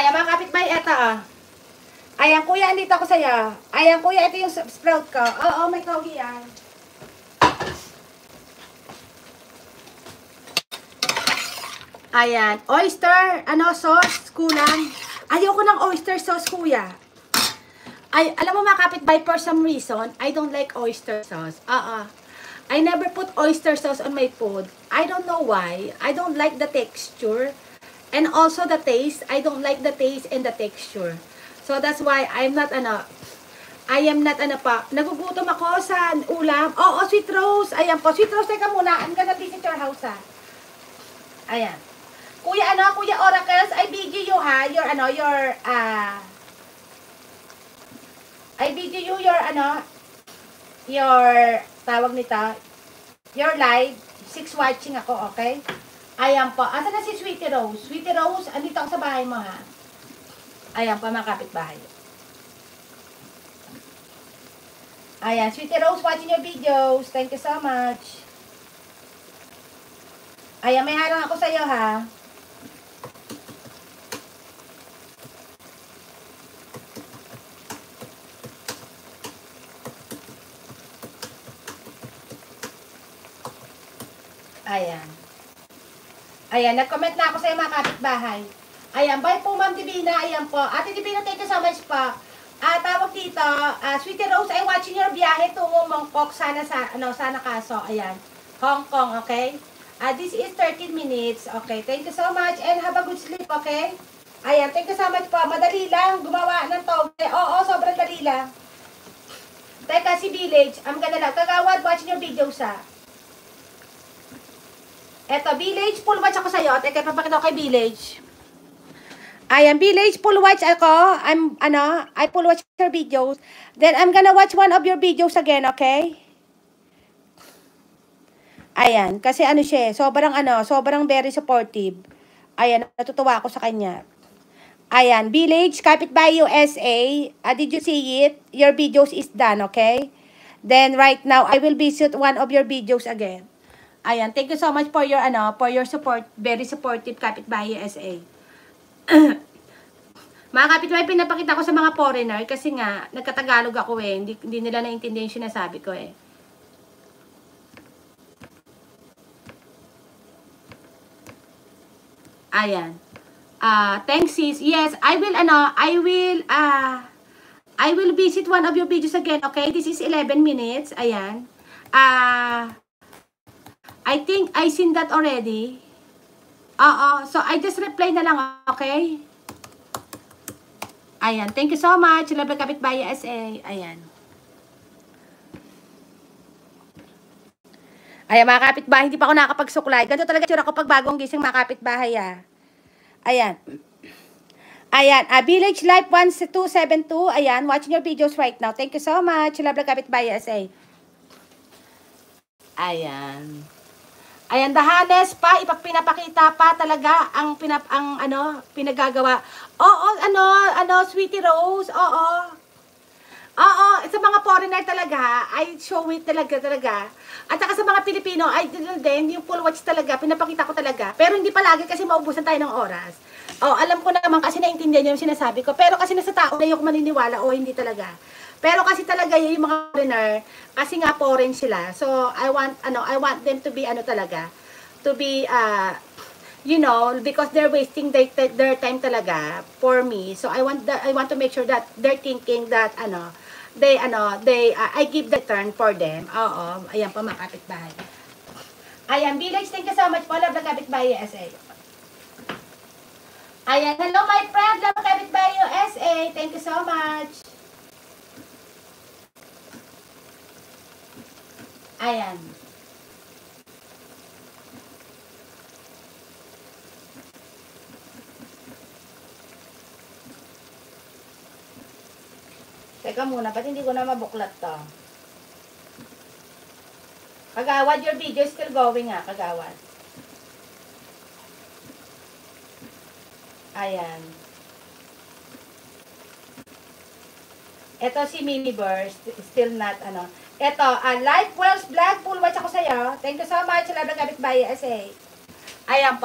Ayan, mga kapitbahay, eto Ayan, kuya, andito ako sa'yo. Ayan, kuya, ito yung sprout ko. Oo, may togi yan. Ayan, oyster, sauce, kulang. Ayoko ng oyster sauce, kuya. Ay, alam mo mga kapitbahay, for some reason, I don't like oyster sauce. I never put oyster sauce on my food. I don't know why. I don't like the texture. And also the taste. I don't like the taste and the texture. So that's why I'm not I am not pa. Nagugutom ako sa ulam. Oo, sweet rose. Ayan po. Sweet rose, teka muna. I'm gonna visit your house Ayan. Kuya Kuya Oracles, I video you I video you your tawag nito, your live. 6 watching ako, okay? Ayan po. Asa na si Sweetie Rose? Sweetie Rose, andito ako sa bahay mo, ha? Ayan po, mga kapitbahay. Ayan, Sweetie Rose, watching your videos. Thank you so much. Ayan, may harang ako sa'yo, ha? Ayan. Ayan, nag-comment na ako sa mga kapitbahay. Ayan, bye po Ma'am Divina. Ayan po. Ate Divina, thank you so much po. Tawag dito, Sweetie Rose, I'm watching your biyahe tungo Mongkok. Sana kaso. Ayan. Hong Kong, okay? This is 13 minutes. Okay, thank you so much and have a good sleep, okay? Ayan, thank you so much po. Madali lang gumawa ng toge. Oo, sobrang dali lang. Teka, si Village. I'm gonna lang. Kagawad, watching your videos, Eto, Village, full watch ako sa'yo. Teka, papakita ko kay Village. Ayan, Village, full watch ako. I full watch your videos. Then, I'm gonna watch one of your videos again, okay? Ayan, kasi siya, sobrang very supportive. Ayan, natutuwa ako sa kanya. Ayan, Village, Kapitbahay USA. Did you see it? Your videos is done, okay? Then, right now, I will visit one of your videos again. Ayan, thank you so much for your support. Very supportive, Kapitbahay USA. Mga kapitbahay, pinapakita ko sa mga foreigner kasi nga, nagkatagalog ako hindi nila naintindihan yung sinasabi ko Ayan. Thanks sis. Yes, I will visit one of your videos again, okay? This is 11 minutes. Ayan. I think I seen that already. So I just reply na lang, okay? Ayan, thank you so much. Love Kapitbahay SA. Ayan. Ayan, mga kapitbahay, hindi pa ako nakapagsuklay. Ganito talaga tsura ko pag bagong gising, mga kapitbahay, Ayan. Ayan, Village Life 1272. Ayan, watching your videos right now. Thank you so much. Love Kapitbahay SA. Ayan. Ayan, dahanes pa, pinapakita pa talaga ang pinagagawa. Oo, Sweetie Rose, oo. Sa mga foreigner talaga, I show it talaga. At saka sa mga Pilipino, I din, yung full watch talaga, pinapakita ko talaga. Pero hindi palagi kasi maubusan tayo ng oras. Alam ko naman kasi naintindihan yung sinasabi ko. Pero kasi nasa tao na yung maniniwala, hindi talaga. Pero kasi talaga yung mga foreigner, kasi nga foreign sila. So, I want them to be to be, because they're wasting their time talaga for me. So, I want to make sure that they're thinking that, I give the turn for them. Oo, ayan po mga kapitbahay. Ayan, Village, thank you so much po. Love Kapitbahay USA. Ayan, hello my friend, Love Kapitbahay USA. Thank you so much. Ayan. Teka muna, ba't hindi ko na mabuklat to? Kagawad, your video is still going kagawad. Ayan. Ito si Mini Burst, still not Ito, Life Wells Vlog, full watch ako sa'yo. Thank you so much, Love Kapitbahay SA. Ayan po.